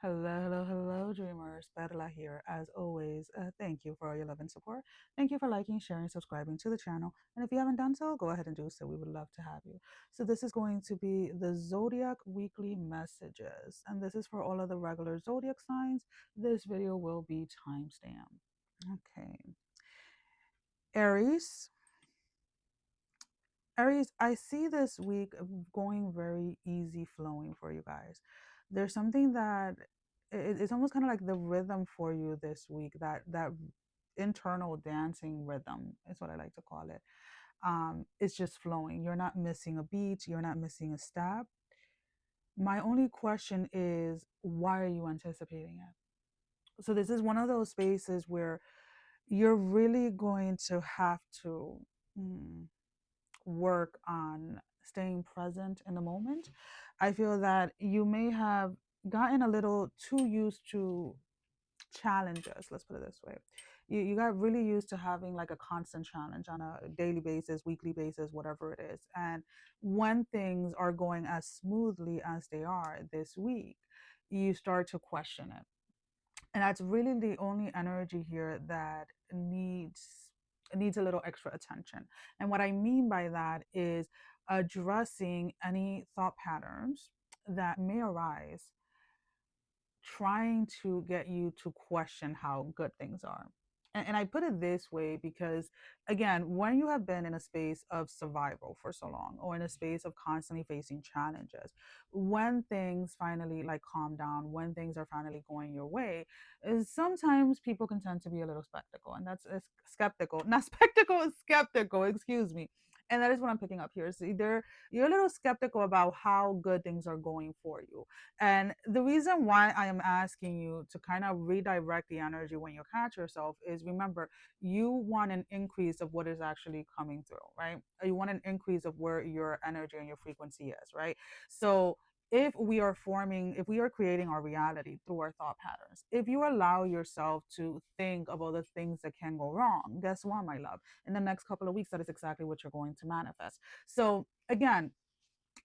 Hello, dreamers. Perla here. As always, thank you for all your love and support. Thank you for liking, sharing, subscribing to the channel. And if you haven't done so, go ahead and do so. We would love to have you. So, this is going to be the Zodiac Weekly Messages. And this is for all of the regular Zodiac signs. This video will be timestamped. Okay. Aries. Aries, I see this week going very easy flowing for you guys. There's something that it's almost kind of like the rhythm for you this week, that internal dancing rhythm is what I like to call it. It's just flowing. You're not missing a beat, you're not missing a step. My only question is, why are you anticipating it? So this is one of those spaces where you're really going to have to mm, work on staying present in the moment. I feel that you may have gotten a little too used to challenges, let's put it this way. You got really used to having like a constant challenge on a daily basis, weekly basis, whatever it is. And when things are going as smoothly as they are this week, you start to question it. And that's really the only energy here that needs a little extra attention. And what I mean by that is addressing any thought patterns that may arise, trying to get you to question how good things are. And I put it this way because, again, when you have been in a space of survival for so long, or in a space of constantly facing challenges, when things finally like calm down, when things are finally going your way, is sometimes people can tend to be a little skeptical, and that's skeptical, not spectacle, skeptical, excuse me. And that is what I'm picking up here. So either you're a little skeptical about how good things are going for you, and the reason why I am asking you to kind of redirect the energy when you catch yourself is, remember, you want an increase of what is actually coming through, right? You want an increase of where your energy and your frequency is, right? So if we are creating our reality through our thought patterns, if you allow yourself to think of all the things that can go wrong, guess what, my love? In the next couple of weeks, that is exactly what you're going to manifest. So again,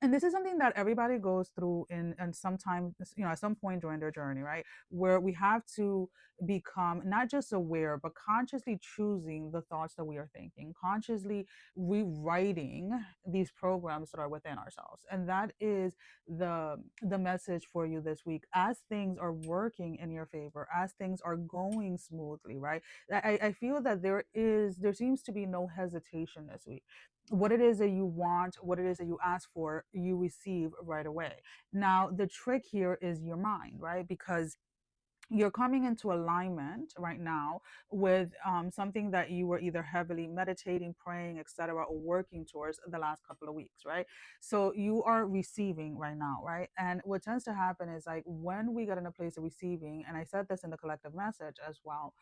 and this is something that everybody goes through in and sometimes, at some point during their journey, right, where we have to become not just aware but consciously choosing the thoughts that we are thinking, consciously rewriting these programs that are within ourselves. And that is the message for you this week, as things are working in your favor, as things are going smoothly, right? I feel that there seems to be no hesitation this week. What it is that you want, what it is that you ask for, you receive right away. Now, the trick here is your mind, right? Because you're coming into alignment right now with something that you were either heavily meditating, praying, etc., or working towards the last couple of weeks, right? So you are receiving right now, right? And what tends to happen is, like, when we get in a place of receiving, and I said this in the collective message as well,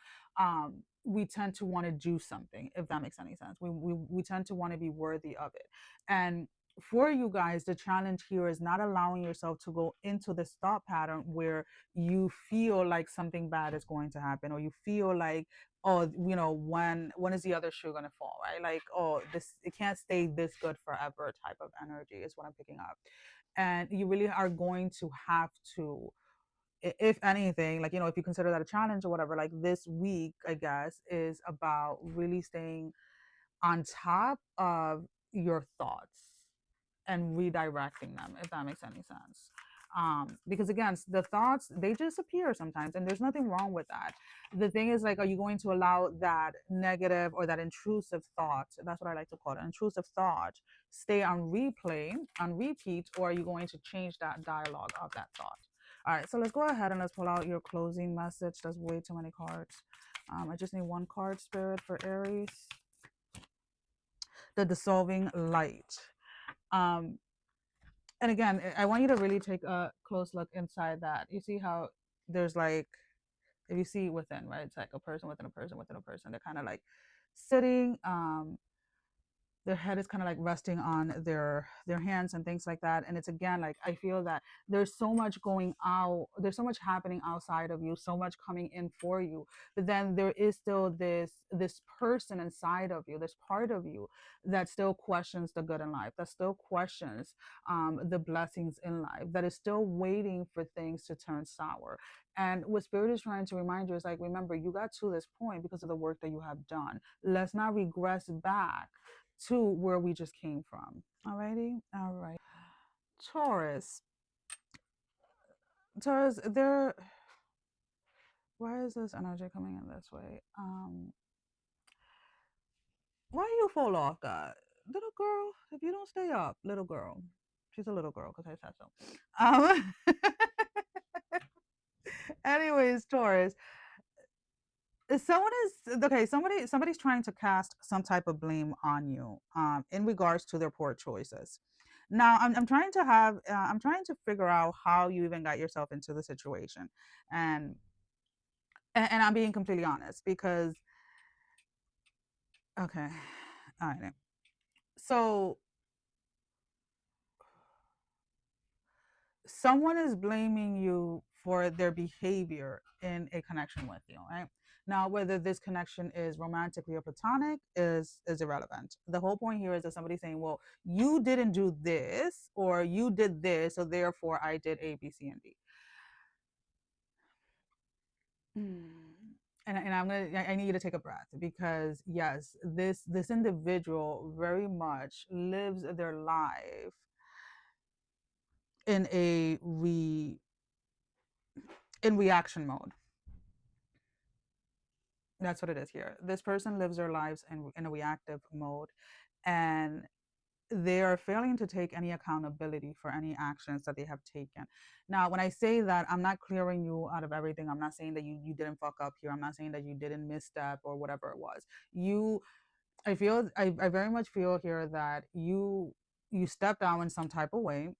we tend to want to do something, if that makes any sense. We tend to want to be worthy of it. And for you guys, the challenge here is not allowing yourself to go into this thought pattern where you feel like something bad is going to happen, or you feel like, oh, when is the other shoe going to fall, right? Like, oh, this, it can't stay this good forever type of energy is what I'm picking up. And you really are going to have to, if anything, like, if you consider that a challenge or whatever, like, this week, I guess, is about really staying on top of your thoughts and redirecting them, if that makes any sense. Because again, the thoughts, they just appear sometimes, and there's nothing wrong with that. The thing is, like, are you going to allow that negative or that intrusive thought, that's what I like to call it, intrusive thought, stay on replay, on repeat, or are you going to change that dialogue of that thought? All right, so let's go ahead and let's pull out your closing message. There's way too many cards. I just need one card, Spirit, for Aries. The dissolving light. um and again, I want you to really take a close look inside that. You see how there's, like, if you see within, right, it's like a person within a person within a person. They're kind of like sitting, their head is kind of like resting on their hands and things like that. And it's again like I feel that there's so much going out, there's so much happening outside of you, so much coming in for you, but then there is still this person inside of you, this part of you that still questions the good in life, that still questions the blessings in life, that is still waiting for things to turn sour. And what spirit is trying to remind you is like, remember, you got to this point because of the work that you have done. Let's not regress back to where we just came from. Alrighty? All right. Taurus. Taurus, there, why is this energy coming in this way? Why you fall off, God? Little girl, if you don't stay up, little girl. She's a little girl because I said so. Anyways, Taurus, someone is okay, somebody's trying to cast some type of blame on you in regards to their poor choices. Now I'm trying to have I'm trying to figure out how you even got yourself into the situation. and and I'm being completely honest because okay, all right, so someone is blaming you for their behavior in a connection with you, right? Now, whether this connection is romantically or platonic is irrelevant. The whole point here is that somebody's saying, well, you didn't do this or you did this, so therefore I did A, B, C, and D. And I need you to take a breath because yes, this individual very much lives their life in in reaction mode. That's what it is here. This person lives their lives in a reactive mode, and they are failing to take any accountability for any actions that they have taken. Now, when I say that, I'm not clearing you out of everything. I'm not saying that you didn't fuck up here. I'm not saying that you didn't misstep or whatever it was. I very much feel here that you stepped out in some type of way.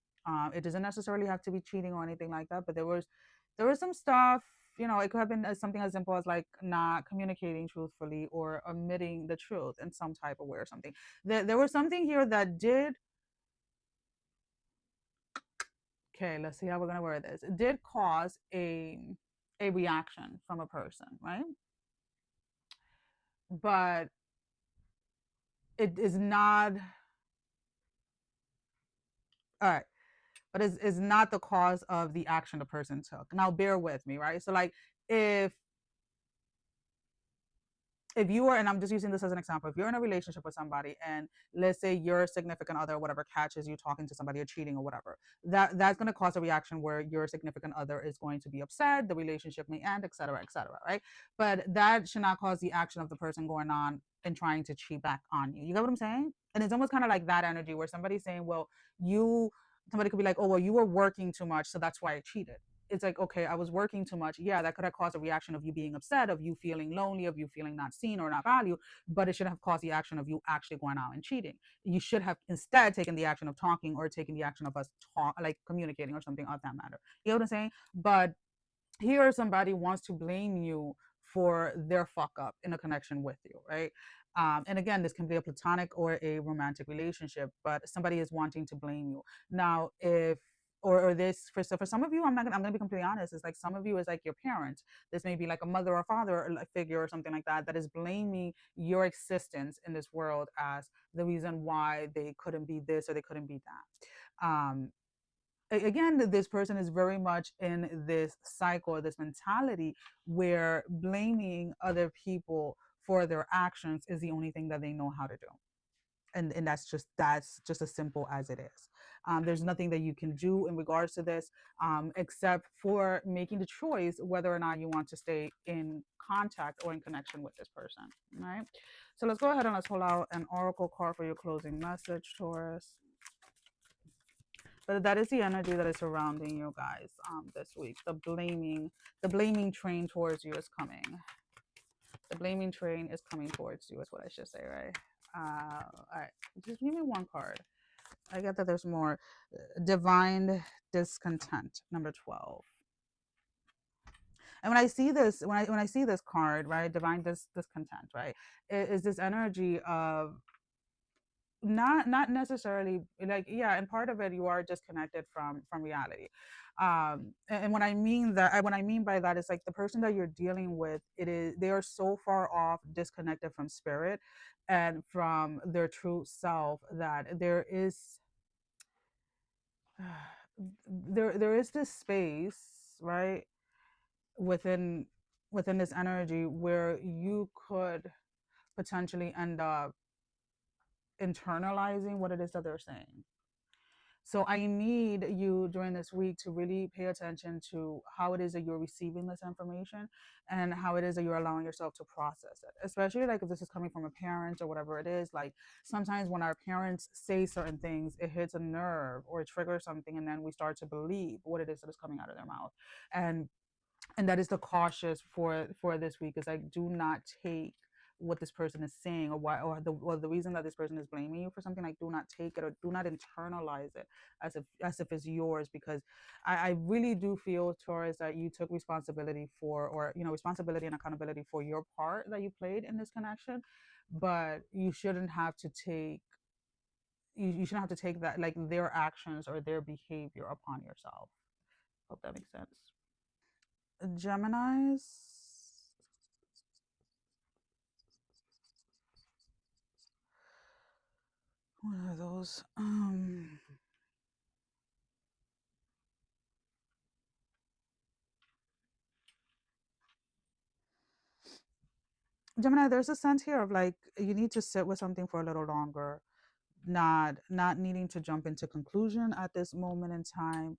It doesn't necessarily have to be cheating or anything like that, but there was some stuff. It could have been something as simple as like not communicating truthfully or omitting the truth in some type of way or something. There was something here that did. Okay, let's see how we're gonna word this. It did cause a reaction from a person, right? But it is not all right. But is not the cause of the action the person took. Now bear with me, right? So like if you are, and I'm just using this as an example, if you're in a relationship with somebody and let's say your significant other or whatever catches you talking to somebody or cheating or whatever, that's going to cause a reaction where your significant other is going to be upset, the relationship may end, et cetera, right? But that should not cause the action of the person going on and trying to cheat back on you. You get what I'm saying? And it's almost kind of like that energy where somebody's saying, well, somebody could be like, oh, well, you were working too much, so that's why I cheated. It's like, okay, I was working too much. Yeah, that could have caused a reaction of you being upset, of you feeling lonely, of you feeling not seen or not valued, but it should have caused the action of you actually going out and cheating. You should have instead taken the action of talking or taking the action of us like communicating or something of that matter. You know what I'm saying? But here somebody wants to blame you for their fuck up in a connection with you, right? And again, this can be a platonic or a romantic relationship, but somebody is wanting to blame you. Now, if or this for some of you, I'm gonna be completely honest. It's like some of you is like your parent. This may be like a mother or father or a figure or something like that is blaming your existence in this world as the reason why they couldn't be this or they couldn't be that. Again, this person is very much in this cycle, this mentality where blaming other people for their actions is the only thing that they know how to do. And that's just as simple as it is. There's nothing that you can do in regards to this, except for making the choice whether or not you want to stay in contact or in connection with this person. All right, so let's go ahead and let's pull out an oracle card for your closing message, Taurus. But that is the energy that is surrounding you guys this week. The blaming train towards you is coming. The blaming train is coming towards you is what I should say, right? All right, just give me one card. I get that there's more. Divine discontent, number 12. And when I see this, when I see this card, right, divine discontent, right, is this energy of not necessarily like, yeah, and part of it you are disconnected from reality. And when I mean that, what I mean by that is like the person that you're dealing with, it is they are so far off, disconnected from spirit and from their true self, that there is there is this space, right, within this energy where you could potentially end up internalizing what it is that they're saying. So I need you during this week to really pay attention to how it is that you're receiving this information and how it is that you're allowing yourself to process it. Especially like if this is coming from a parent or whatever it is, like sometimes when our parents say certain things, it hits a nerve or it triggers something, and then we start to believe what it is that is coming out of their mouth. And that is the cautious for this week, is like, do not take what this person is saying, or why, or the reason that this person is blaming you for something, like do not take it or do not internalize it as if it's yours, because I really do feel, Taurus, that you took responsibility for, or responsibility and accountability for your part that you played in this connection, but you shouldn't have to take you shouldn't have to take that, like their actions or their behavior, upon yourself. Hope that makes sense. Geminis. What are those? Gemini, there's a sense here of like you need to sit with something for a little longer, not needing to jump into conclusion at this moment in time.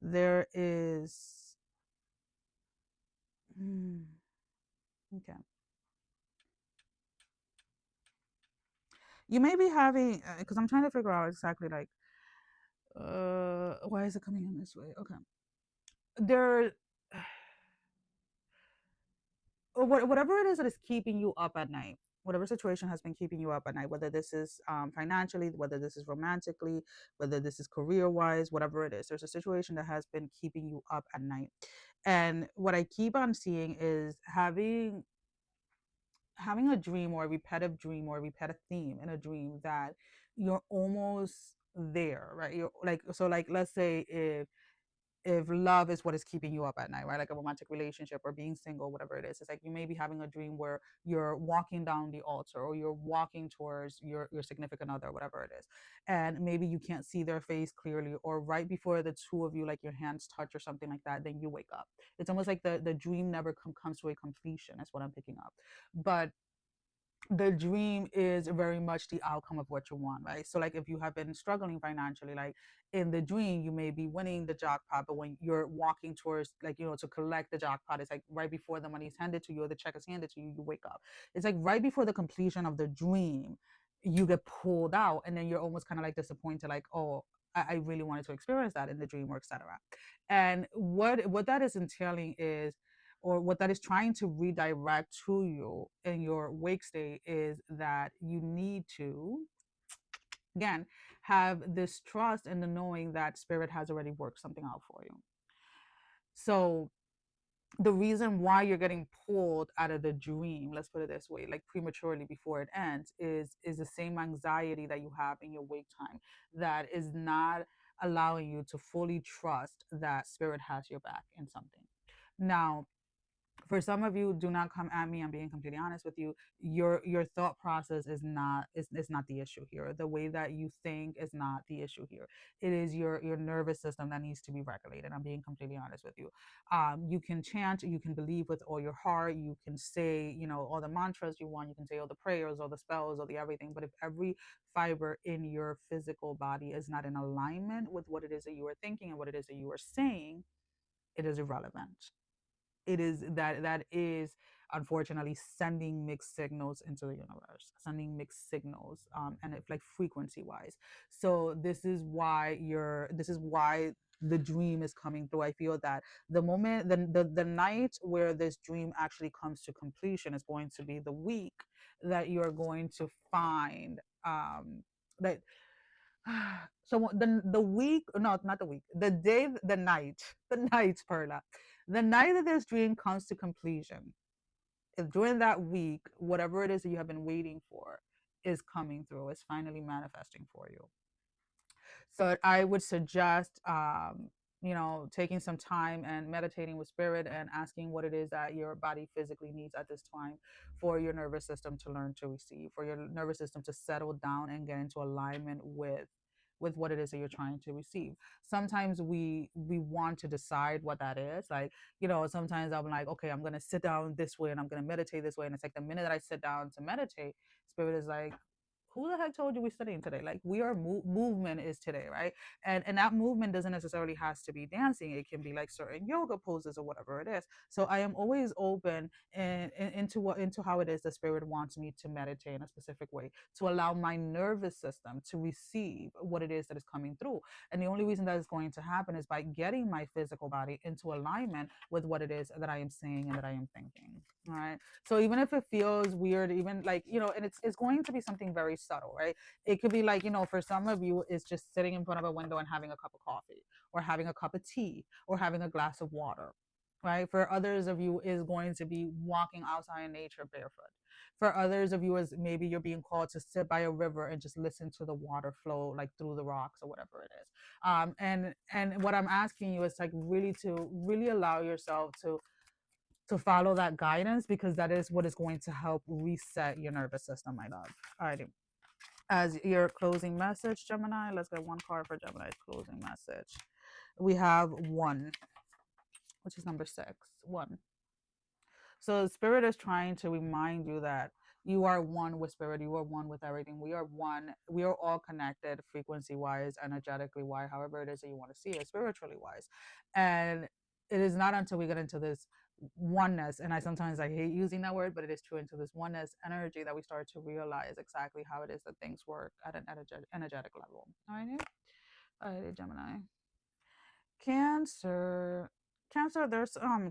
There is okay. You may be having, because I'm trying to figure out exactly like why is it coming in this way? Okay. There whatever it is that is keeping you up at night, whatever situation has been keeping you up at night, whether this is financially, whether this is romantically, whether this is career wise, whatever it is, there's a situation that has been keeping you up at night. And what I keep on seeing is having a dream, or a repetitive dream, or a repetitive theme in a dream, that you're almost there, right? You're like, so like, let's say if love is what is keeping you up at night, right? Like a romantic relationship or being single, whatever it is. It's like you may be having a dream where you're walking down the altar, or you're walking towards your significant other, whatever it is. And maybe you can't see their face clearly, or right before the two of you, like your hands touch or something like that, then you wake up. It's almost like the dream never comes to a completion, is what I'm picking up. But the dream is very much the outcome of what you want, right? So like if you have been struggling financially, like in the dream you may be winning the jackpot, but when you're walking towards, like, to collect the jackpot, it's like right before the money is handed to you, or the check is handed to you, you wake up. It's like right before the completion of the dream, you get pulled out, and then you're almost kind of like disappointed, like, oh, I really wanted to experience that in the dream, or etc. And what that is entailing is, or what that is trying to redirect to you in your wake state, is that you need to, again, have this trust in the knowing that spirit has already worked something out for you. So the reason why you're getting pulled out of the dream, let's put it this way, like prematurely before it ends, is the same anxiety that you have in your wake time, that is not allowing you to fully trust that spirit has your back in something. Now, for some of you, do not come at me, I'm being completely honest with you, your thought process is not the issue here. The way that you think is not the issue here. It is your nervous system that needs to be regulated. I'm being completely honest with you. You can chant, you can believe with all your heart, you can say, all the mantras you want, you can say all the prayers, all the spells, all the everything, but if every fiber in your physical body is not in alignment with what it is that you are thinking and what it is that you are saying, it is irrelevant. It is that is unfortunately sending mixed signals into the universe, sending mixed signals, and it's like frequency wise. So this is why the dream is coming through. I feel that the moment, the night where this dream actually comes to completion is going to be the week that you're going to find that so the week, no, not the week, the day, the night, the night, Perla, the night that this dream comes to completion, if during that week, whatever it is that you have been waiting for is coming through, is finally manifesting for you. So I would suggest, taking some time and meditating with spirit and asking what it is that your body physically needs at this time for your nervous system to learn to receive, for your nervous system to settle down and get into alignment with what it is that you're trying to receive. Sometimes we want to decide what that is. Like, sometimes I'm like, okay, I'm gonna sit down this way and I'm gonna meditate this way. And it's like the minute that I sit down to meditate, spirit is like, who the heck told you we're studying today? Like, we are movement is today, right? And that movement doesn't necessarily has to be dancing. It can be like certain yoga poses or whatever it is. So I am always open into how it is the spirit wants me to meditate in a specific way, to allow my nervous system to receive what it is that is coming through. And the only reason that is going to happen is by getting my physical body into alignment with what it is that I am saying and that I am thinking. All right. So even if it feels weird, even like, and it's going to be something very subtle, right? It could be like, for some of you, it's just sitting in front of a window and having a cup of coffee, or having a cup of tea, or having a glass of water, right? For others of you, is going to be walking outside in nature barefoot. For others of you, is maybe you're being called to sit by a river and just listen to the water flow like through the rocks or whatever it is. And what I'm asking you is like really to really allow yourself to follow that guidance, because that is what is going to help reset your nervous system, my love. Alrighty. As your closing message, Gemini, let's get one card for Gemini's closing message. We have one, which is number 6. One. So spirit is trying to remind you that you are one with spirit. You are one with everything. We are one. We are all connected, frequency wise, energetically wise, however it is that you want to see it, spiritually wise. And it is not until we get into this oneness, and I hate using that word, but it is true, into this oneness energy, that we start to realize exactly how it is that things work at an energetic level. All right. All right, Gemini. Cancer. Cancer, there's some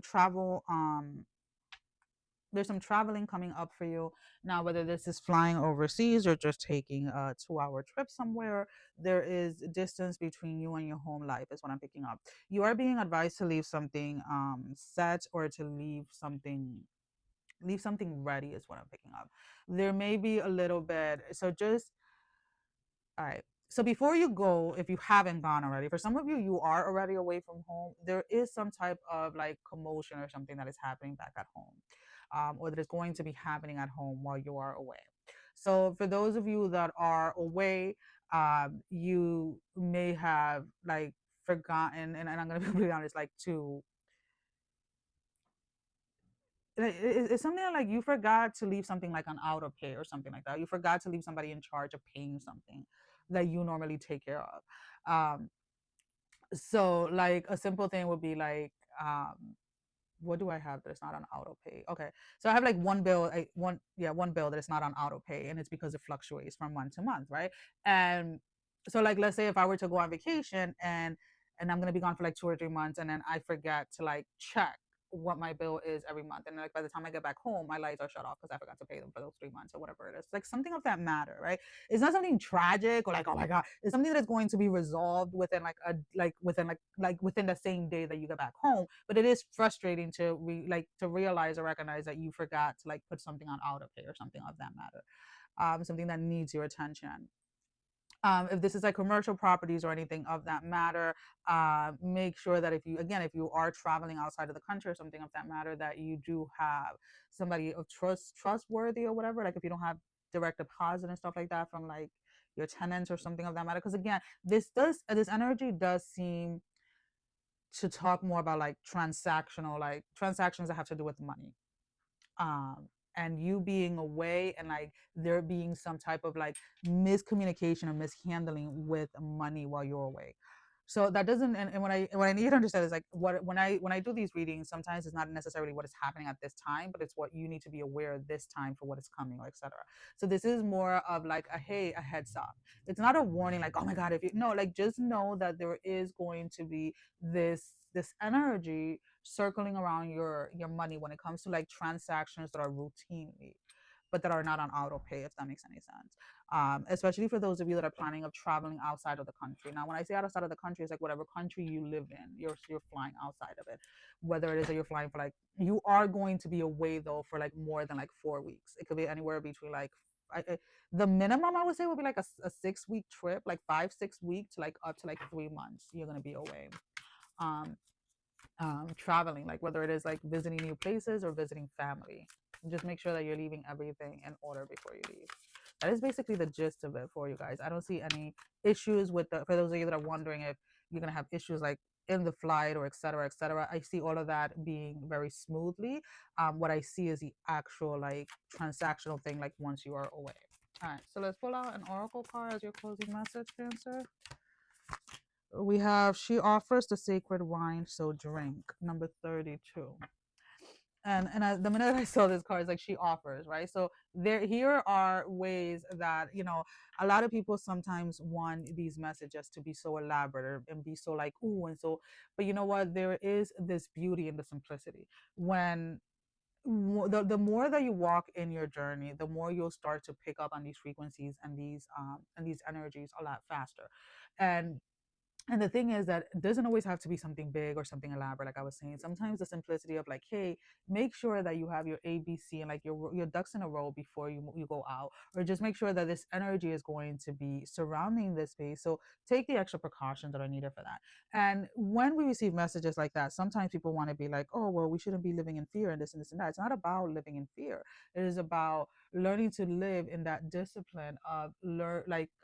traveling coming up for you now, whether this is flying overseas or just taking a 2-hour trip somewhere. There is distance between you and your home life, is what I'm picking up. You are being advised to leave something set, or to leave something ready, is what I'm picking up. There may be a little bit, so just, all right. So before you go, if you haven't gone already, for some of you, you are already away from home. There is some type of like commotion or something that is happening back at home, or that is going to be happening at home while you are away. So for those of you that are away, you may have like forgotten, and I'm going to be completely honest, like to it's something like you forgot to leave something like on auto pay or something like that. You forgot to leave somebody in charge of paying something that you normally take care of. So like a simple thing would be like, what do I have that is not on auto pay? Okay, so I have like one bill, one bill that is not on auto pay, and it's because it fluctuates from month to month, right? And so like, let's say if I were to go on vacation, and I'm gonna be gone for like 2 or 3 months, and then I forget to like check what my bill is every month, and like by the time I get back home, my lights are shut off because I forgot to pay them for those 3 months or whatever it is. Like something of that matter, right? It's not something tragic or like, oh my god. It's something that is going to be resolved within within the same day that you get back home. But it is frustrating to realize or recognize that you forgot to like put something on auto pay or something of that matter. Something that needs your attention. If this is like commercial properties or anything of that matter, make sure that if you are traveling outside of the country or something of that matter, that you do have somebody of trustworthy or whatever. Like if you don't have direct deposit and stuff like that from like your tenants or something of that matter. Because again, this energy does seem to talk more about like transactional, like transactions that have to do with money. um and you being away, and like there being some type of like miscommunication or mishandling with money while you're away. So that doesn't, and what I need to understand is like, when I do these readings, sometimes it's not necessarily what is happening at this time, but it's what you need to be aware this time for what is coming, or etc. So this is more of like a heads up. It's not a warning like, oh my god, if you no, like just know that there is going to be this energy circling around your money when it comes to like transactions that are routinely, but that are not on auto pay, if that makes any sense. Especially for those of you that are planning of traveling outside of the country. Now, when I say outside of the country, it's like whatever country you live in, you're flying outside of it. Whether it is that you're flying for like, you are going to be away though for like more than like 4 weeks. It could be anywhere between like the minimum I would say would be like a 6 week trip, like 5 6 weeks to like up to like 3 months. You're gonna be away. Um, Traveling, like whether it is like visiting new places or visiting family. Just make sure that you're leaving everything in order before you leave. That is basically the gist of it for you guys. I don't see any issues with the, for those of you that are wondering if you're gonna have issues like in the flight or et cetera, et cetera. I see all of that being very smoothly. What I see is the actual like transactional thing, like once you are away. All right, so let's pull out an oracle card as your closing message, Cancer. We have, she offers the sacred wine, so drink, number 32. The minute I saw this card, it's like she offers, right? So here are ways that, you know, a lot of people sometimes want these messages to be so elaborate and be so like, ooh, and so, but you know what? There is this beauty in the simplicity. When the more that you walk in your journey, the more you'll start to pick up on these frequencies and these energies a lot faster. And and the thing is that it doesn't always have to be something big or something elaborate, like I was saying. Sometimes the simplicity of like, hey, make sure that you have your ABC and like your ducks in a row before you go out, or just make sure that this energy is going to be surrounding this space. So take the extra precautions that are needed for that. And when we receive messages like that, sometimes people want to be like, oh, well, we shouldn't be living in fear and this and this and that. It's not about living in fear. It is about learning to live in that discipline of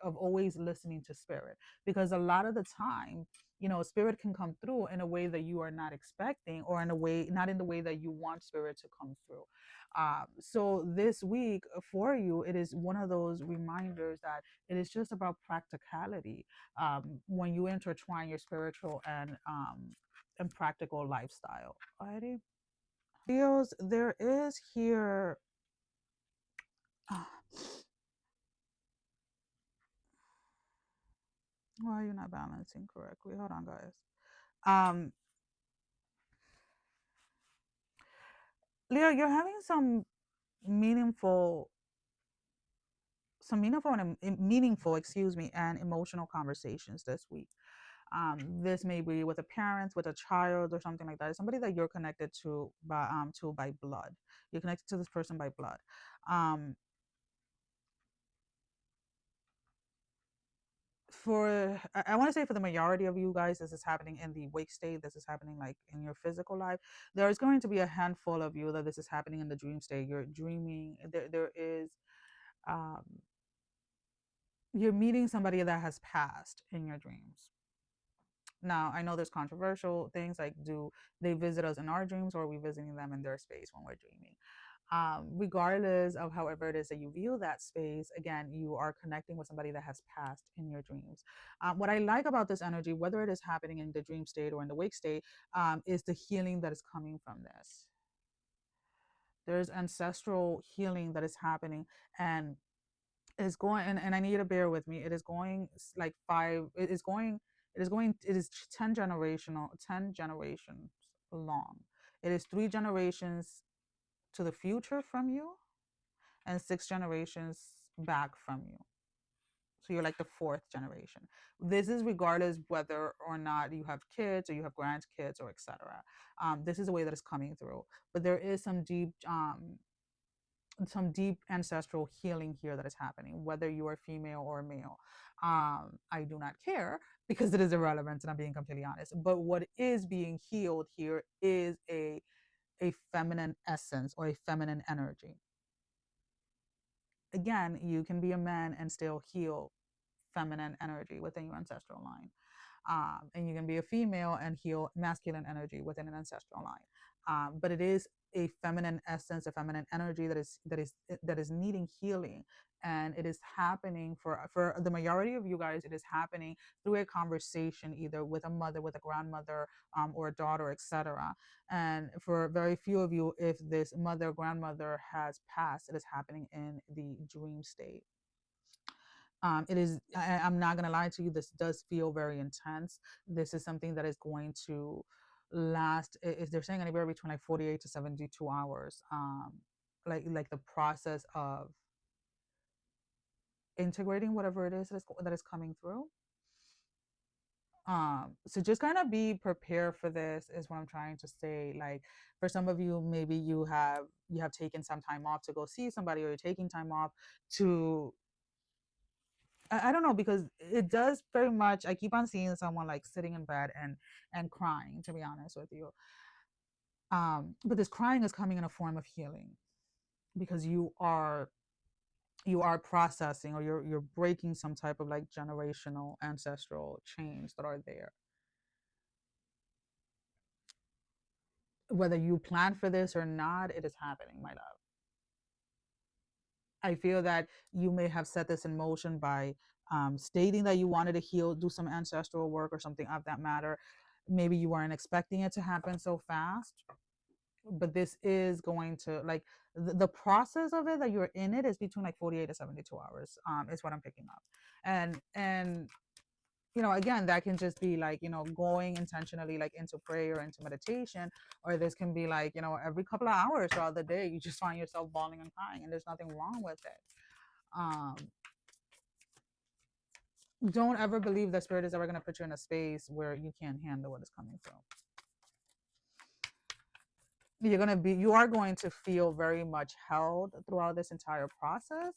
of always listening to spirit, because a lot of the time, you know, spirit can come through in a way that you are not expecting, or in a way not in the way that you want spirit to come through. So this week for you, it is one of those reminders that it is just about practicality, when you intertwine your spiritual and practical lifestyle. Alrighty. Feels there is here. Why are you not balancing correctly? Hold on, guys. Um, Leo, you're having meaningful, meaningful, excuse me, and emotional conversations this week. This may be with a parent, with a child, or something like that. Somebody that you're connected to by blood. You're connected to this person by blood. Um, I want to say for the majority of you guys, this is happening in the wake state. This is happening like in your physical life. There is going to be a handful of you that this is happening in the dream state. You're dreaming. There is. Um, you're meeting somebody that has passed in your dreams. Now, I know there's controversial things like, do they visit us in our dreams, or are we visiting them in their space when we're dreaming? Regardless of however it is that you view that space, again, you are connecting with somebody that has passed in your dreams. What I like about this energy, whether it is happening in the dream state or in the wake state, is the healing that is coming from this. There's ancestral healing that is happening, and is going, and I need you to bear with me. It is going like five. It is going. It is going. It is 10 generations long. It is 3 generations to the future from you, and 6 generations back from you. So you're like the 4th generation. This is regardless whether or not you have kids or you have grandkids or etc. This is the way that it's coming through. But there is some deep ancestral healing here that is happening, whether you are female or male. I do not care, because it is irrelevant, and I'm being completely honest. But what is being healed here is a feminine essence or a feminine energy. Again, you can be a man and still heal feminine energy within your ancestral line. And you can be a female and heal masculine energy within an ancestral line. But it is a feminine essence, a feminine energy that is needing healing, and it is happening for the majority of you guys. It is happening through a conversation, either with a mother, with a grandmother, or a daughter, etc. And for very few of you, if this mother, grandmother has passed, it is happening in the dream state. It is, I'm not going to lie to you, this does feel very intense. This is something that is going to last, if they're saying anywhere between like 48 to 72 hours. Like the process of integrating whatever it is that is coming through. So just kind of be prepared for this is what I'm trying to say. Like for some of you, maybe you have taken some time off to go see somebody, or you're taking time off to I don't know, because it does very much. I keep on seeing someone like sitting in bed and crying, to be honest with you. But this crying is coming in a form of healing, because you are processing, or you're breaking some type of like generational ancestral chains that are there. Whether you plan for this or not, it is happening, my love. I feel that you may have set this in motion by stating that you wanted to heal, do some ancestral work or something of that matter. Maybe you weren't expecting it to happen so fast, but this is going to like the process of it, that you're in it, is between like 48 to 72 hours, is what I'm picking up. And again, that can just be like, going intentionally like into prayer, into meditation, or this can be like, every couple of hours throughout the day, you just find yourself bawling and crying, and there's nothing wrong with it. um don't ever believe that spirit is ever going to put you in a space where you can't handle what is coming through. You are going to feel very much held throughout this entire process.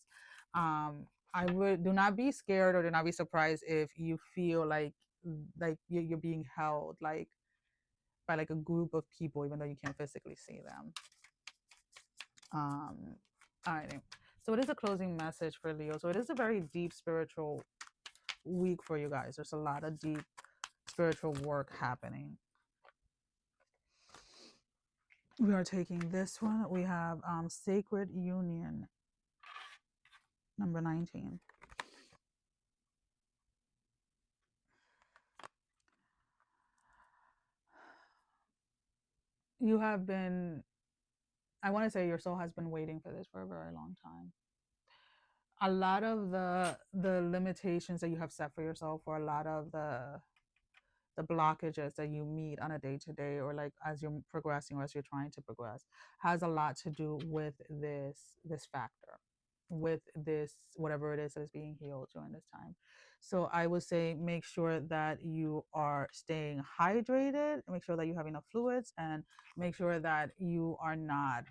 I would do not be scared, or do not be surprised if you feel like you're being held like by like a group of people, even though you can't physically see them. um all right, so it is a closing message for Leo. So it is a very deep spiritual week for you guys. There's a lot of deep spiritual work happening. We are taking this one. We have Sacred Union, number 19. You have been, I want to say your soul has been waiting for this for a very long time. A lot of the limitations that you have set for yourself, or a lot of the blockages that you meet on a day to day, or like as you're progressing, or as you're trying to progress, has a lot to do with this factor, with this whatever it is that is being healed during this time. So I would say make sure that you are staying hydrated, make sure that you have enough fluids, and make sure that you are not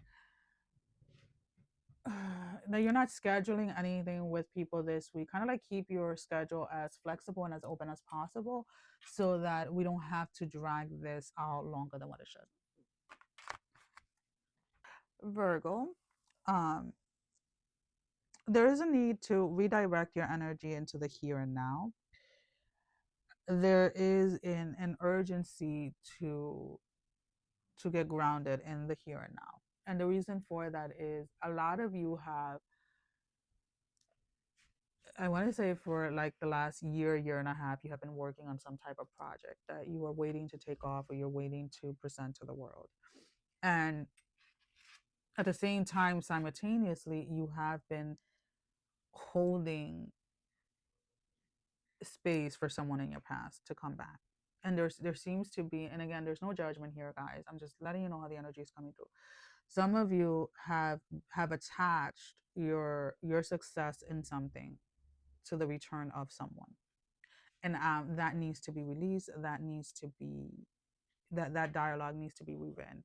that you're not scheduling anything with people this week. Kind of like keep your schedule as flexible and as open as possible, so that we don't have to drag this out longer than what it should. Virgo, um, there is a need to redirect your energy into the here and now. There is an urgency to get grounded in the here and now. And the reason for that is a lot of you have, I want to say for like the last year and a half, you have been working on some type of project that you are waiting to take off, or you're waiting to present to the world. And at the same time, simultaneously, you have been holding space for someone in your past to come back. And there seems to be, and again, there's no judgment here, guys. I'm just letting you know how the energy is coming through. Some of you have attached your success in something to the return of someone, and that needs to be released. That needs to be that dialogue needs to be rewritten,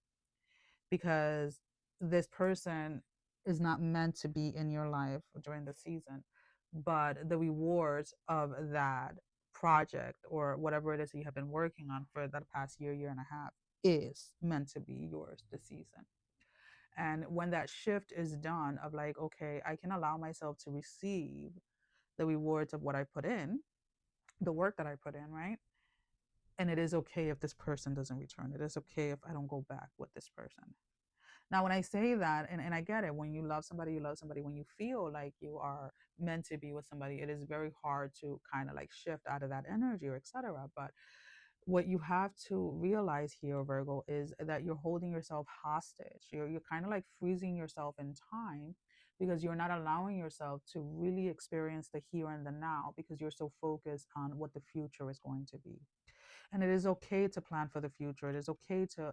because this person is not meant to be in your life during the season, but the rewards of that project, or whatever it is that you have been working on for that past year and a half, is meant to be yours this season. And when that shift is done, of like, okay, I can allow myself to receive the rewards of what I put in, the work that I put in, right? And it is okay if this person doesn't return. It is okay if I don't go back with this person. Now, when I say that, and I get it, when you love somebody, you love somebody. When you feel like you are meant to be with somebody, it is very hard to kind of like shift out of that energy, or etc. But what you have to realize here, Virgo, is that you're holding yourself hostage. You're kind of like freezing yourself in time, because you're not allowing yourself to really experience the here and the now, because you're so focused on what the future is going to be. And it is okay to plan for the future. It is okay to,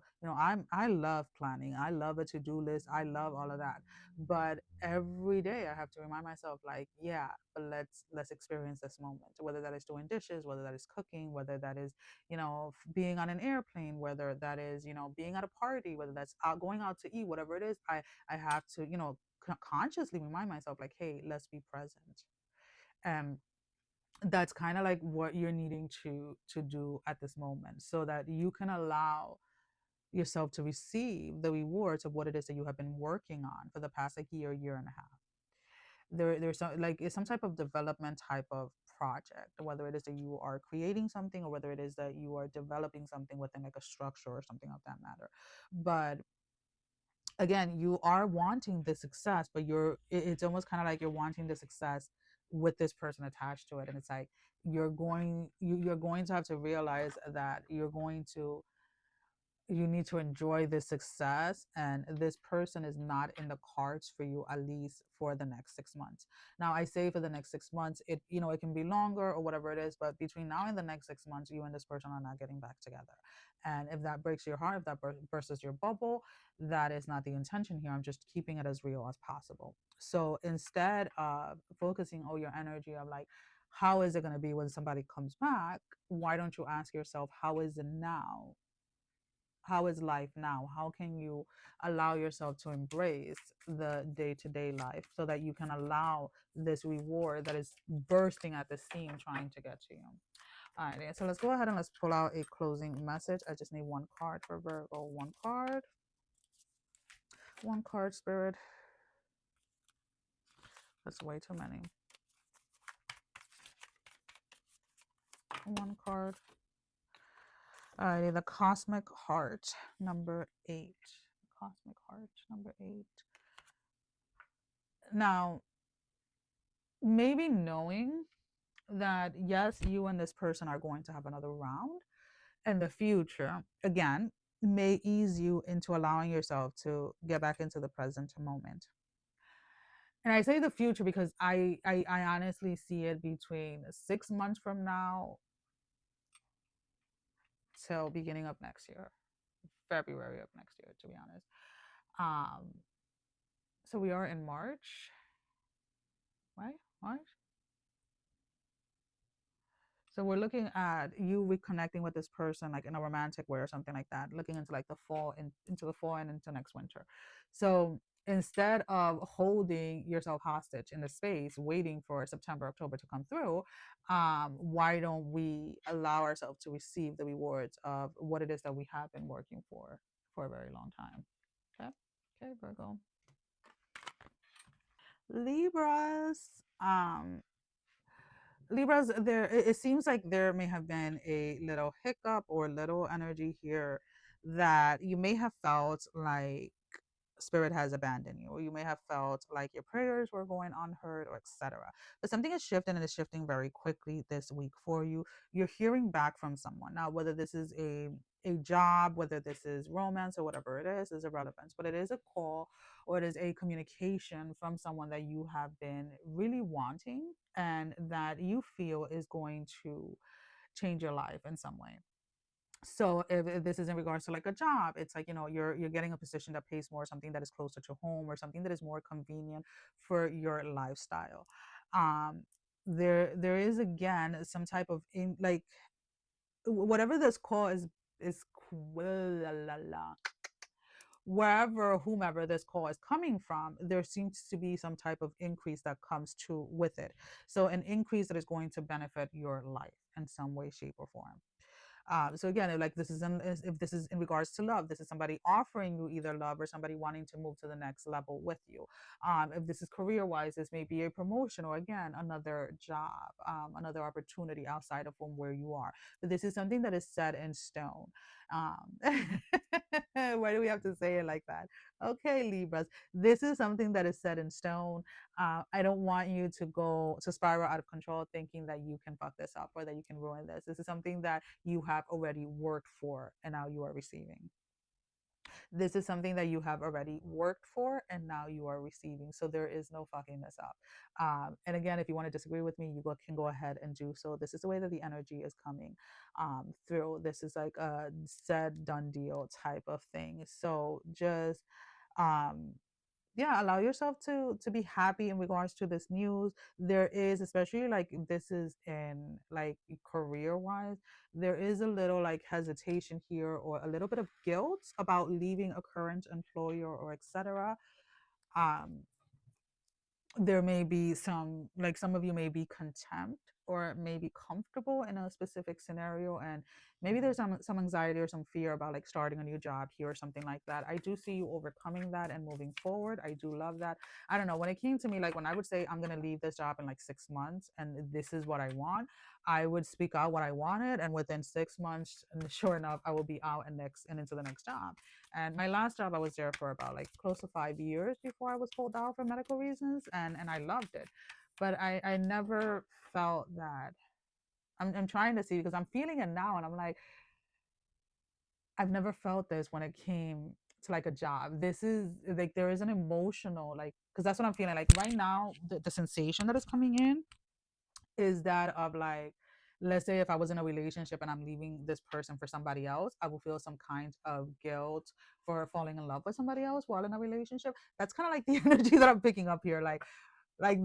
I love planning, I love a to-do list, I love all of that. But every day I have to remind myself, like, yeah, but let's experience this moment, whether that is doing dishes, whether that is cooking, whether that is, being on an airplane, whether that is, being at a party, whether that's going out to eat, whatever it is. I have to, consciously remind myself, like, hey, let's be present. And that's kind of like what you're needing to do at this moment, so that you can allow yourself to receive the rewards of what it is that you have been working on for the past, like, year and a half. There's some, like, it's some type of development type of project, whether it is that you are creating something, or whether it is that you are developing something within, like, a structure or something of that matter. But again, you are wanting the success, but it's almost kind of like you're wanting the success with this person attached to it. And it's like you're going to have to realize that you need to enjoy this success, and this person is not in the cards for you, at least for the next 6 months. Now, I say for the next 6 months, it can be longer or whatever it is, but between now and the next 6 months, you and this person are not getting back together. And if that breaks your heart, if that bursts your bubble, that is not the intention here. I'm just keeping it as real as possible. So instead of focusing all your energy of, like, how is it going to be when somebody comes back, why don't you ask yourself, how is it now? How is life now? How can you allow yourself to embrace the day-to-day life, so that you can allow this reward that is bursting at the seam trying to get to you? All right, so let's go ahead and let's pull out a closing message. I just need one card for Virgo. One card, Spirit. That's way too many. One card. Alrighty, the Cosmic Heart, number 8. Cosmic Heart, number 8. Now, maybe knowing that, yes, you and this person are going to have another round in the future, again, may ease you into allowing yourself to get back into the present moment. And I say the future because I honestly see it between 6 months from now till beginning of next year, February of next year, to be honest. So we are in March, right? March. So we're looking at you reconnecting with this person, like in a romantic way or something like that, looking into, like, the fall and into the fall and into next winter. So instead of holding yourself hostage in the space, waiting for September, October to come through, why don't we allow ourselves to receive the rewards of what it is that we have been working for a very long time? Okay. Okay, Virgo. Libras. Libras, it seems like there may have been a little hiccup or little energy here that you may have felt like spirit has abandoned you, or you may have felt like your prayers were going unheard, or etc. But something is shifting, and it's shifting very quickly this week for you. You're hearing back from someone. Now, whether this is a job, whether this is romance, or whatever it is irrelevant, but it is a call, or it is a communication from someone that you have been really wanting, and that you feel is going to change your life in some way. So if this is in regards to, like, a job, it's like, you're getting a position that pays more, something that is closer to home, or something that is more convenient for your lifestyle. um there is, again, some type of like, whatever this call is wherever, whomever this call is coming from, there seems to be some type of increase that comes to with it. So an increase that is going to benefit your life in some way, shape, or form. So again, like, if this is in regards to love, this is somebody offering you either love, or somebody wanting to move to the next level with you. If this is career wise, this may be a promotion, or again, another job, another opportunity outside of from where you are. But this is something that is set in stone. Why do we have to say it like that? Okay, Libras, this is something that is set in stone. I don't want you to go to spiral out of control, thinking that you can fuck this up, or that you can ruin this. This is something that you have already worked for, and now you are receiving. This is something that you have already worked for and now you are receiving. So there is no fucking this up. And again, if you want to disagree with me, can go ahead and do so. This is the way that the energy is coming through. This is like a said done deal type of thing. So just um yeah, allow yourself to be happy in regards to this news. There is, especially like this is in like career wise, there is a little like hesitation here or a little bit of guilt about leaving a current employer or etc. um there may be some, like some of you may be contempt or maybe comfortable in a specific scenario, and maybe there's some anxiety or some fear about like starting a new job here or something like that. I do see you overcoming that and moving forward. I do love that. I don't know, when it came to me, like when I would say I'm going to leave this job in like 6 months and this is what I want, I would speak out what I wanted, and within 6 months, and sure enough, I will be out and into the next job. And my last job, I was there for about like close to 5 years before I was pulled out for medical reasons, and I loved it. But I never felt that. I'm trying to see because I'm feeling it now, and I'm like, I've never felt this when it came to like a job. This is like there is an emotional like, because that's what I'm feeling like right now. The sensation that is coming in is that of like, let's say if I was in a relationship and I'm leaving this person for somebody else, I will feel some kind of guilt for falling in love with somebody else while in a relationship. That's kind of like the energy that I'm picking up here. Like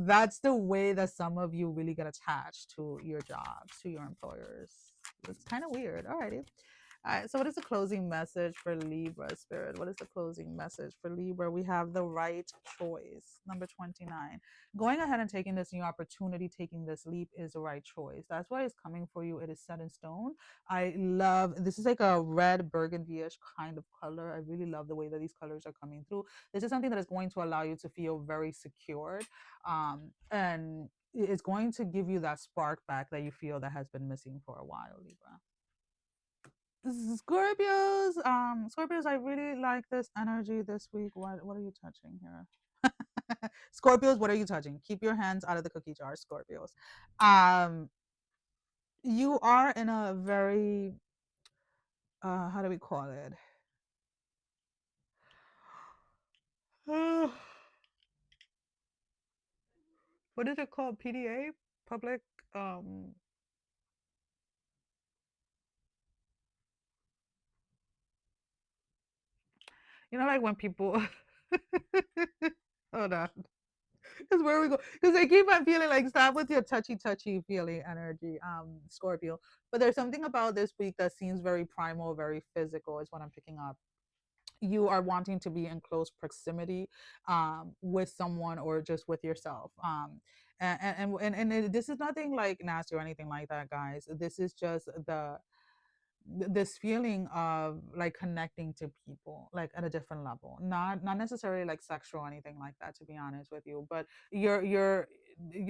that's the way that some of you really get attached to your jobs, to your employers. It's kind of weird. Alrighty. All right, so what is the closing message for Libra, Spirit? What is the closing message for Libra? We have the right choice, number 29. Going ahead and taking this new opportunity, taking this leap is the right choice. That's why it's coming for you. It is set in stone. I love, this is like a red burgundy-ish kind of color. I really love the way that these colors are coming through. This is something that is going to allow you to feel very secured. And it's going to give you that spark back that you feel that has been missing for a while, Libra. Scorpios, Scorpios, I really like this energy this week. What are you touching here? Scorpios, what are you touching? Keep your hands out of the cookie jar, Scorpios. Um, you are in a very how do we call it? What is it called? PDA? Public um like when people hold on. Because where we go, because I keep on feeling like stop with your touchy feeling energy, Scorpio. But there's something about this week that seems very primal, very physical is what I'm picking up. You are wanting to be in close proximity with someone or just with yourself, and this is nothing like nasty or anything like that, guys. This is just this feeling of like connecting to people like at a different level, not necessarily like sexual or anything like that, to be honest with you. But you're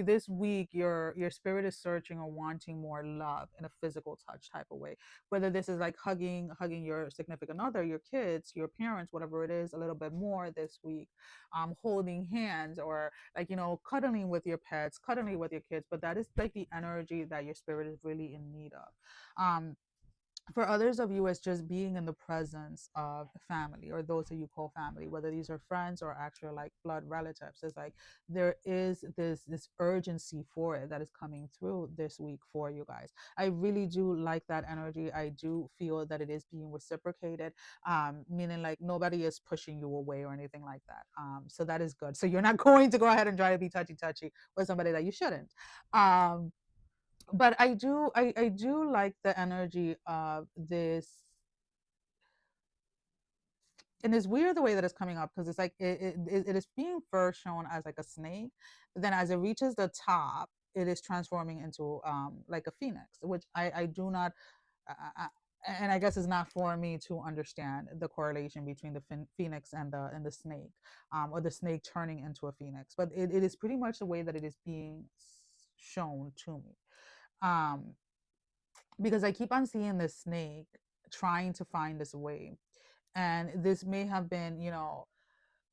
this week your spirit is searching or wanting more love in a physical touch type of way, whether this is like hugging your significant other, your kids, your parents, whatever it is, a little bit more this week, holding hands, or like cuddling with your pets, cuddling with your kids. But that is like the energy that your spirit is really in need of. For others of you, it's just being in the presence of family or those that you call family, whether these are friends or actual like blood relatives. It's like there is this urgency for it that is coming through this week for you guys. I really do like that energy. I do feel that it is being reciprocated, meaning like nobody is pushing you away or anything like that. So that is good. So you're not going to go ahead and try to be touchy with somebody that you shouldn't. But I do like the energy of this, and it's weird the way that it's coming up because it's like it is being first shown as like a snake, but then as it reaches the top, it is transforming into like a phoenix, which I do not and I guess it's not for me to understand the correlation between the phoenix and the snake, or the snake turning into a phoenix, but it is pretty much the way that it is being shown to me. um because I keep on seeing this snake trying to find this way. And this may have been,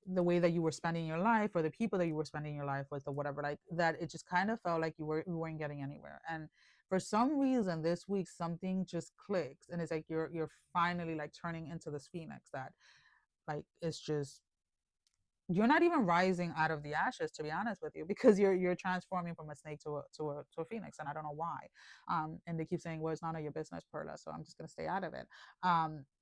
the way that you were spending your life or the people that you were spending your life with or whatever, like that. It just kind of felt like you weren't getting anywhere. And for some reason this week something just clicks and it's like you're finally like turning into this phoenix that like it's just, you're not even rising out of the ashes, to be honest with you, because you're transforming from a snake to a phoenix, and I don't know why. And they keep saying, well, it's none of your business, Perla, so I'm just going to stay out of it.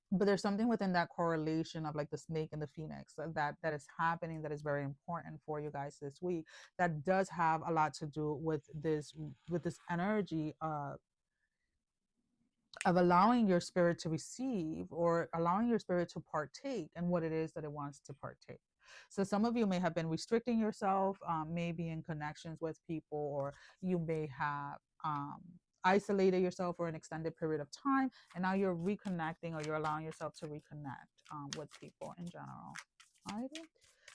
But there's something within that correlation of like the snake and the phoenix that is happening, that is very important for you guys this week, that does have a lot to do with this energy of allowing your spirit to receive, or allowing your spirit to partake in what it is that it wants to partake. So some of you may have been restricting yourself, maybe in connections with people, or you may have isolated yourself for an extended period of time, and now you're reconnecting, or you're allowing yourself to reconnect with people in general. All right.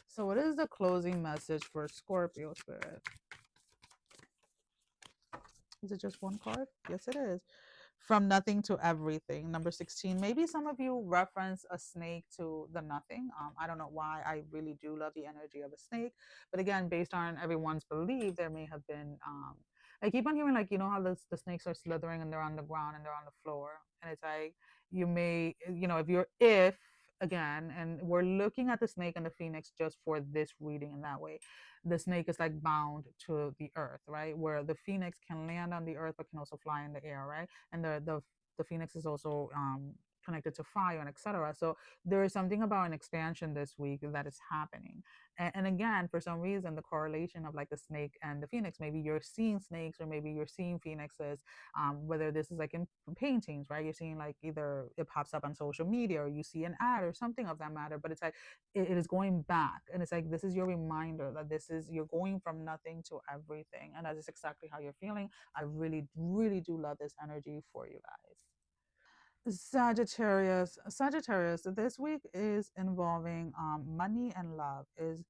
So what is the closing message for Scorpio spirit? Is it just one card? Yes, it is. From nothing to everything. Number 16. Maybe some of you reference a snake to the nothing. I don't know why. I really do love the energy of a snake. But again, based on everyone's belief, there may have been. I keep on hearing, like, you know how the snakes are slithering and they're on the ground and they're on the floor. And it's like, you may, if, again, and we're looking at the snake and the phoenix just for this reading in that way, the snake is like bound to the earth, right? Where the phoenix can land on the earth but can also fly in the air, right? And the phoenix is also connected to fire and etc. So there is something about an expansion this week that is happening. And again, for some reason, the correlation of like the snake and the phoenix, maybe you're seeing snakes or maybe you're seeing phoenixes, whether this is like in paintings, right? You're seeing like either it pops up on social media or you see an ad or something of that matter, but it's like it is going back, and it's like this is your reminder that this is, you're going from nothing to everything, and that is exactly how you're feeling. I really really do love this energy for you guys. Sagittarius, this week is involving money and love, is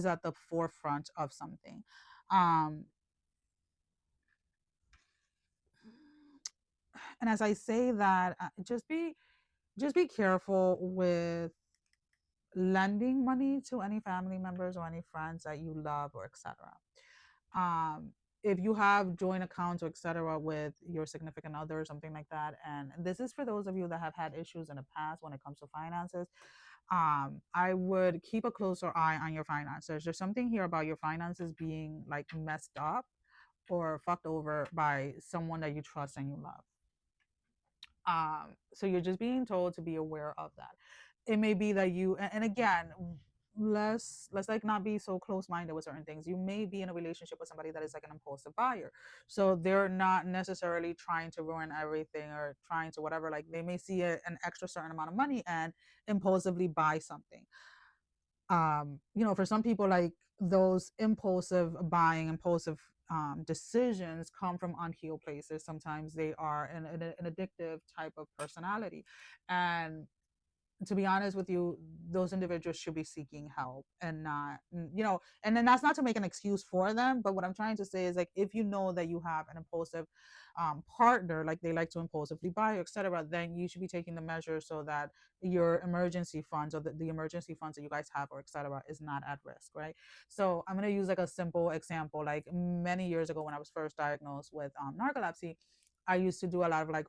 at the forefront of something. um and as I say that, just be careful with lending money to any family members or any friends that you love, or etc. um if you have joint accounts or etc. with your significant other or something like that, and this is for those of you that have had issues in the past when it comes to finances, I would keep a closer eye on your finances. There's something here about your finances being like messed up or fucked over by someone that you trust and you love. So you're just being told to be aware of that. It may be that you, and again, let's like not be so close-minded with certain things. You may be in a relationship with somebody that is like an impulsive buyer, so they're not necessarily trying to ruin everything or trying to whatever. Like they may see an extra certain amount of money and impulsively buy something. For some people, like those impulsive buying, impulsive decisions come from unhealed places. Sometimes they are an addictive type of personality, and to be honest with you, those individuals should be seeking help and not, and then that's not to make an excuse for them. But what I'm trying to say is, like, if you know that you have an impulsive partner, like they like to impulsively buy, etc., then you should be taking the measures so that your emergency funds, or the emergency funds that you guys have, or etc., is not at risk, right? So I'm going to use like a simple example. Like many years ago when I was first diagnosed with narcolepsy, I used to do a lot of like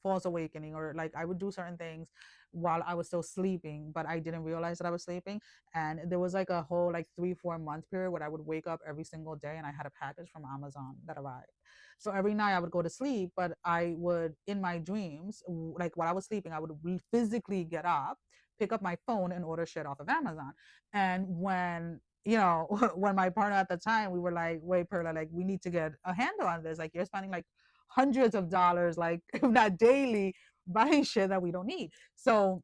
false awakening, or like I would do certain things while I was still sleeping, but I didn't realize that I was sleeping. And there was like a whole like 3-4 month period where I would wake up every single day and I had a package from Amazon that arrived. So every night I would go to sleep, but I would, in my dreams, like while I was sleeping, I would physically get up, pick up my phone, and order shit off of Amazon. And when when my partner at the time, we were like, wait, Perla, like we need to get a handle on this. Like you're spending like hundreds of dollars, like if not daily, buying shit that we don't need. So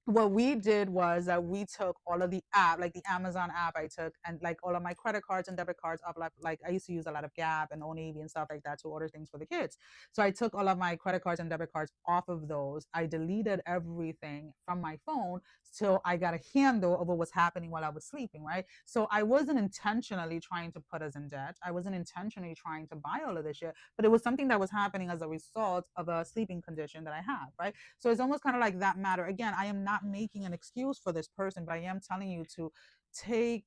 what we did was that we took all of the app, like the Amazon app I took, and like all of my credit cards and debit cards of like I used to use a lot of Gap and Old Navy and stuff like that to order things for the kids. So I took all of my credit cards and debit cards off of those. I deleted everything from my phone so I got a handle of what was happening while I was sleeping, right? So I wasn't intentionally trying to put us in debt. I wasn't intentionally trying to buy all of this shit, but it was something that was happening as a result of a sleeping condition that I have, right? So it's almost kind of like that matter. Again, I am not making an excuse for this person, but I am telling you to take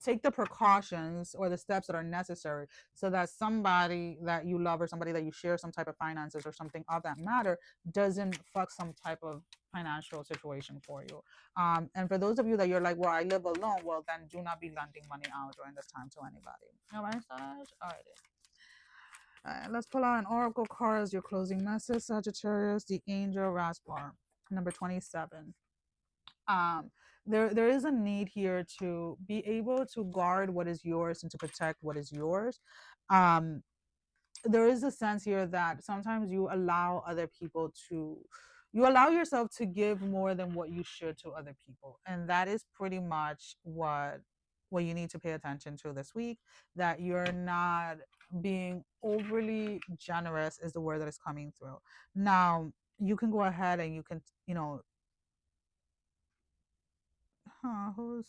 take the precautions or the steps that are necessary so that somebody that you love or somebody that you share some type of finances or something of that matter doesn't fuck some type of financial situation for you. And for those of you that you're like, well, I live alone, well, then do not be lending money out during this time to anybody. All right, Sag? All right. Let's pull out an oracle card as your closing message, Sagittarius, the Angel Raspar, number 27. There is a need here to be able to guard what is yours and to protect what is yours. There is a sense here that sometimes you allow other people to, you allow yourself to give more than what you should to other people, and that is pretty much what you need to pay attention to this week. That you're not being overly generous is the word that is coming through. Now you can go ahead and you can, who's,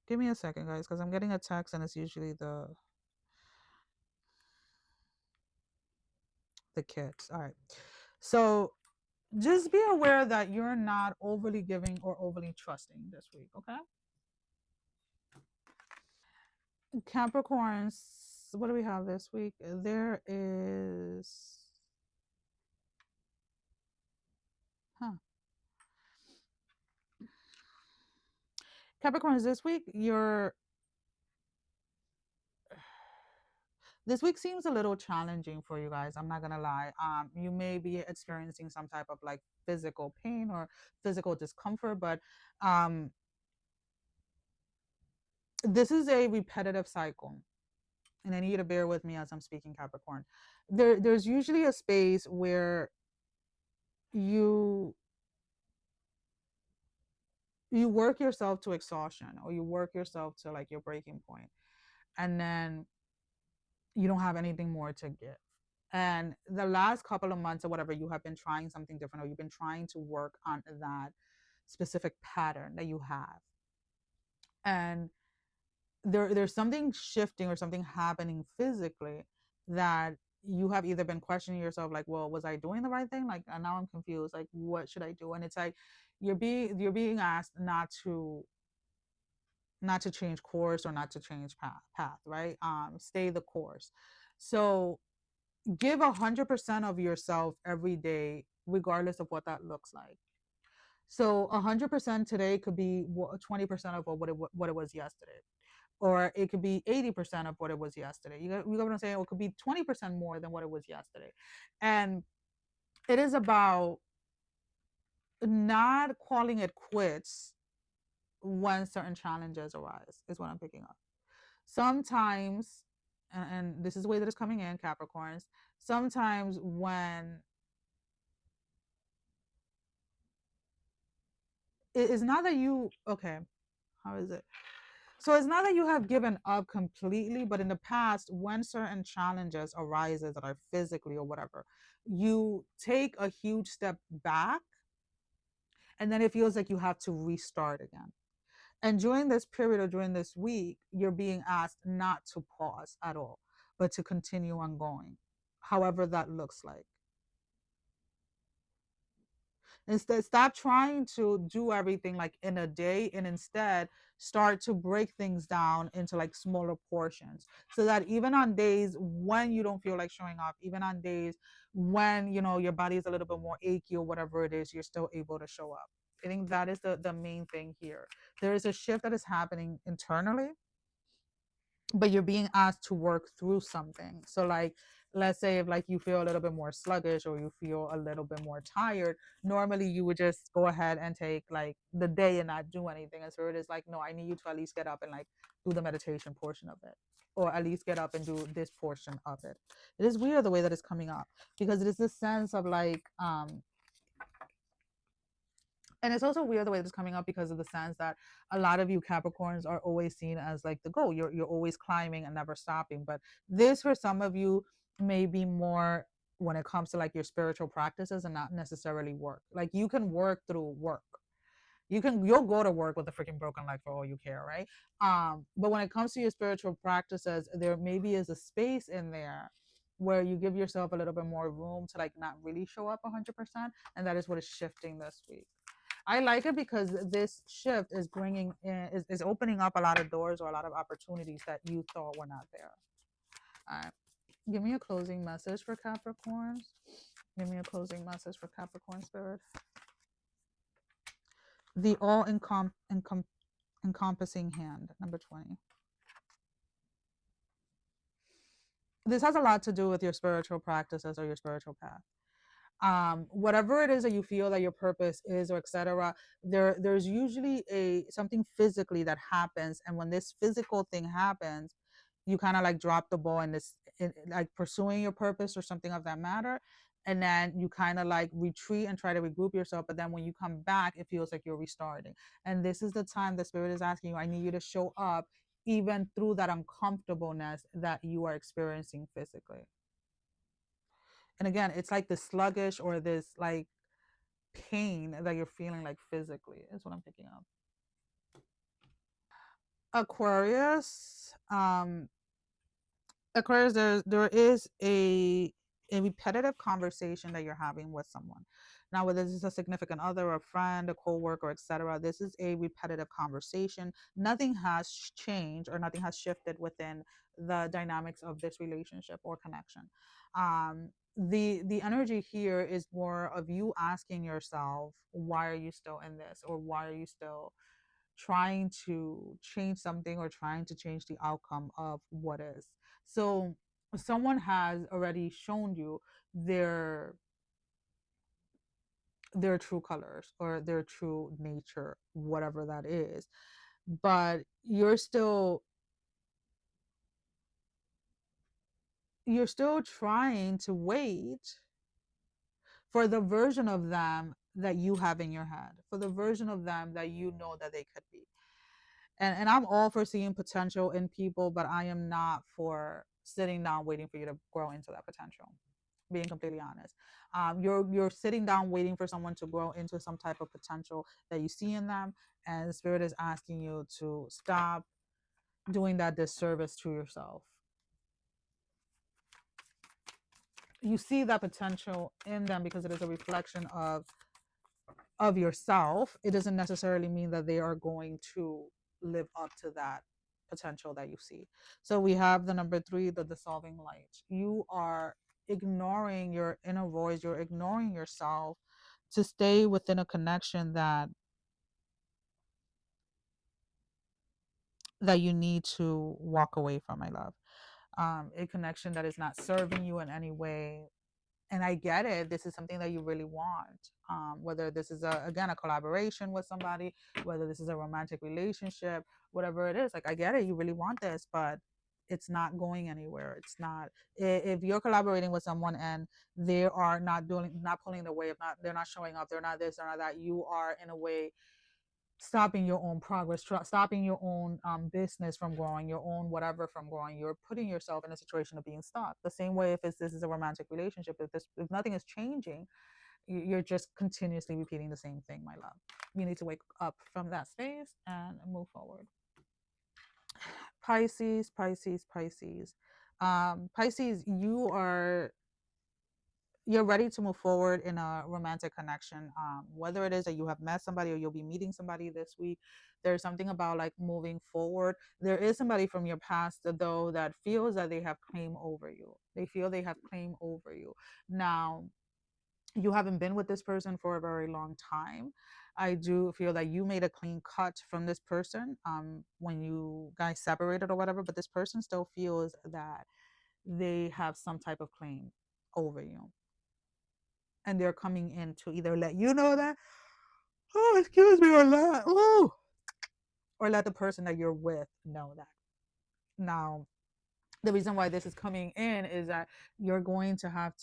give me a second, guys, because I'm getting a text and it's usually the kids. All right. So just be aware that you're not overly giving or overly trusting this week, okay? Capricorns, what do we have this week? There is, Capricorns, this week seems a little challenging for you guys. I'm not gonna lie. You may be experiencing some type of like physical pain or physical discomfort, but this is a repetitive cycle, and I need you to bear with me as I'm speaking, Capricorn. There's usually a space where you work yourself to exhaustion, or you work yourself to like your breaking point, and then you don't have anything more to give. And the last couple of months or whatever, you have been trying something different, or you've been trying to work on that specific pattern that you have. And there's something shifting or something happening physically that you have either been questioning yourself, like, well, was I doing the right thing? Like, and now I'm confused. Like, what should I do? And it's like you're being asked not to change course or not to change path, right? Stay the course. So give 100% of yourself every day, regardless of what that looks like. So 100% today could be 20% of what it was yesterday, or it could be 80% of what it was yesterday. You got what I'm saying? Or it could be 20% more than what it was yesterday. And it is about not calling it quits when certain challenges arise, is what I'm picking up. Sometimes, and this is the way that it's coming in, Capricorns, sometimes when it's not that you, okay, how is it? So it's not that you have given up completely, but in the past, when certain challenges arises that are physically or whatever, you take a huge step back, and then it feels like you have to restart again. And during this period or during this week, you're being asked not to pause at all, but to continue on going, however that looks like. Instead, stop trying to do everything like in a day, and instead start to break things down into like smaller portions, so that even on days when you don't feel like showing up, even on days when your body is a little bit more achy or whatever it is, you're still able to show up. I think that is the main thing here. There is a shift that is happening internally, but you're being asked to work through something. So like, let's say if like you feel a little bit more sluggish or you feel a little bit more tired, normally you would just go ahead and take like the day and not do anything. And so it is like, no, I need you to at least get up and like do the meditation portion of it, or at least get up and do this portion of it. It is weird the way that it's coming up, because it is this sense of like and it's also weird the way this is coming up, because of the sense that a lot of you Capricorns are always seen as like the goal. You're always climbing and never stopping. But this, for some of you, may be more when it comes to like your spiritual practices and not necessarily work. Like you can work through work. You'll go to work with a freaking broken leg for all you care, right? But when it comes to your spiritual practices, there maybe is a space in there where you give yourself a little bit more room to like not really show up 100%, and that is what is shifting this week. I like it because this shift is bringing in, is opening up a lot of doors or a lot of opportunities that you thought were not there. All right. Give me a closing message for Capricorns. Give me a closing message for Capricorn Spirit. The all encompassing hand, number 20. This has a lot to do with your spiritual practices or your spiritual path. Whatever it is that you feel that your purpose is, or etc., there's usually something physically that happens, and when this physical thing happens, you kind of like drop the ball like pursuing your purpose or something of that matter, and then you kind of like retreat and try to regroup yourself, but then when you come back it feels like you're restarting. And this is the time the spirit is asking you, I need you to show up even through that uncomfortableness that you are experiencing physically. And again, it's like this sluggish or this like pain that you're feeling like physically is what I'm picking up. Aquarius, Aquarius, there is a repetitive conversation that you're having with someone. Now, whether this is a significant other, a friend, a coworker, etc., this is a repetitive conversation. Nothing has changed or nothing has shifted within the dynamics of this relationship or connection. The energy here is more of you asking yourself, why are you still in this, or why are you still trying to change something or trying to change the outcome of what is. So someone has already shown you their true colors or their true nature, whatever that is, but you're still trying to wait for the version of them that you have in your head, for the version of them that you know that they could be. And I'm all for seeing potential in people, but I am not for sitting down waiting for you to grow into that potential. Being completely honest, you're sitting down waiting for someone to grow into some type of potential that you see in them, and the spirit is asking you to stop doing that disservice to yourself. You see that potential in them because it is a reflection of yourself. It doesn't necessarily mean that they are going to live up to that potential that you see. So we have the number 3, the dissolving light. You are ignoring your inner voice, you're ignoring yourself to stay within a connection that you need to walk away from, my love. A connection that is not serving you in any way. And I get it. This is something that you really want. Whether this is again a collaboration with somebody, whether this is a romantic relationship, whatever it is. Like, I get it. You really want this, but it's not going anywhere. It's not. If you're collaborating with someone and they are not pulling the weight, they're not showing up, they're not this, they're not that. You are in a way stopping your own progress, stopping your own business from growing, your own whatever from growing. You're putting yourself in a situation of being stuck. The same way if this is a romantic relationship, if nothing is changing, you're just continuously repeating the same thing, my love. You need to wake up from that space and move forward. Pisces, Pisces, Pisces. Pisces, you're ready to move forward in a romantic connection, whether it is that you have met somebody or you'll be meeting somebody this week. There's something about like moving forward. There is somebody from your past though that feels that they have claim over you. They feel they have claim over you. Now, you haven't been with this person for a very long time. I do feel that you made a clean cut from this person when you guys separated or whatever, but this person still feels that they have some type of claim over you, and they're coming in to either let you know that, oh, excuse me, or let the person that you're with know that. Now, the reason why this is coming in is that you're going to have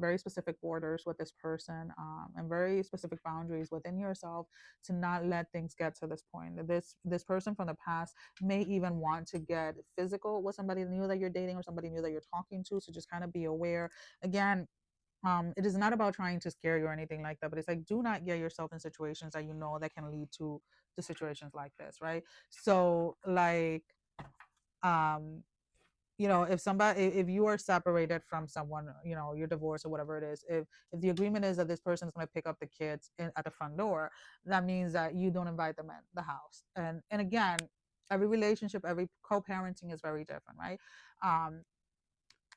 very specific borders with this person, and very specific boundaries within yourself to not let things get to this point. This person from the past may even want to get physical with somebody new that you're dating or somebody new that you're talking to, so just kind of be aware. Again, it is not about trying to scare you or anything like that, but it's like, do not get yourself in situations that you know that can lead to situations like this, right? So like, um you know, if somebody, if you are separated from someone, you know, you're divorced or whatever it is, if the agreement is that this person is going to pick up the kids at the front door, that means that you don't invite them in the house. And again, every relationship, every co-parenting is very different, right?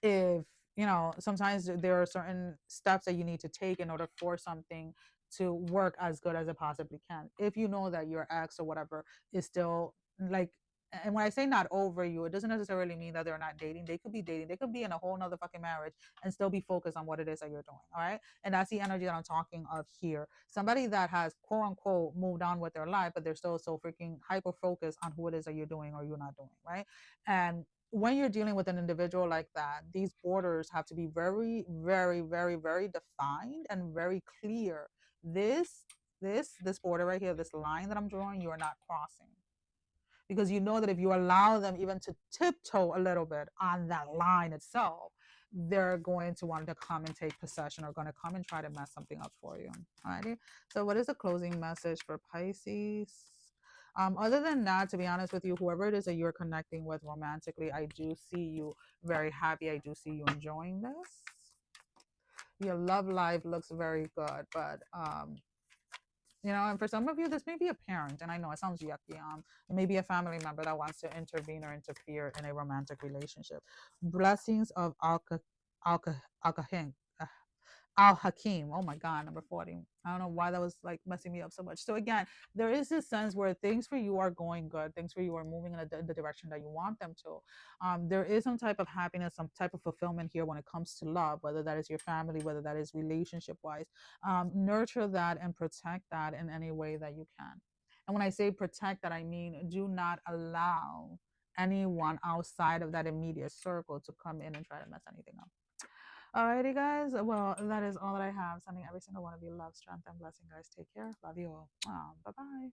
If, you know, sometimes there are certain steps that you need to take in order for something to work as good as it possibly can, if you know that your ex or whatever is still like, and when I say not over you, it doesn't necessarily mean that they're not dating. They could be dating, they could be in a whole nother fucking marriage and still be focused on what it is that you're doing. All right, and that's the energy that I'm talking of here. Somebody that has quote unquote moved on with their life, but they're still so freaking hyper focused on who it is that you're doing or you're not doing, right? And when you're dealing with an individual like that, these borders have to be very, very, very, very defined and very clear. This, this border right here, this line that I'm drawing, you are not crossing. Because you know that if you allow them even to tiptoe a little bit on that line itself, they're going to want to come and take possession or going to come and try to mess something up for you. Alrighty. So what is the closing message for Pisces? Other than that, to be honest with you, whoever it is that you're connecting with romantically, I do see you very happy. I do see you enjoying this. Your love life looks very good, but you know, and for some of you, this may be a parent, and I know it sounds yucky. It may be a family member that wants to intervene or interfere in a romantic relationship. Blessings of Alka, Al Hakim. Oh my God, number 40. I don't know why that was like messing me up so much. So again, there is this sense where things for you are going good, things for you are moving in the direction that you want them to. There is some type of happiness, some type of fulfillment here when it comes to love, whether that is your family, whether that is relationship wise. Nurture that and protect that in any way that you can. And when I say protect that, I mean do not allow anyone outside of that immediate circle to come in and try to mess anything up. Alrighty, guys. Well, that is all that I have. Sending every single one of you love, strength, and blessing, guys. Take care. Love you all. Bye bye.